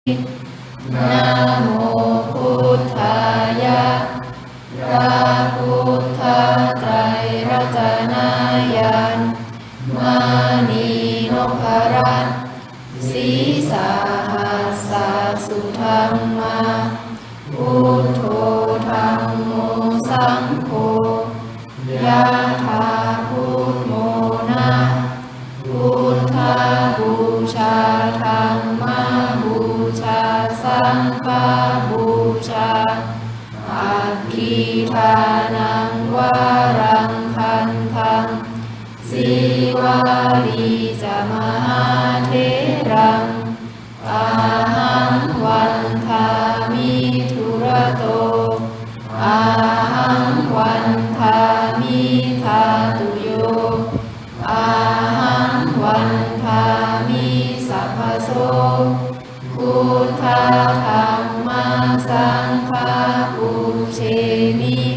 นะโมพุทธายะพระพุทธไตรรัตนญาณมานีนพรัตน์สีสาหัสสะสุธรรมาพุทโธธัมโมสังโฆยะถาพุทโมนะพุทธบูชาธัมมบูชาสังฆบูชาอัคคีทานังวารังคันธังสีวาลีจะมหาเถรังอาหังวันทามิธุระโตอาหังวันทามิธาตุโยอาหังวันทามิสัพพโสพุทธธัมมัง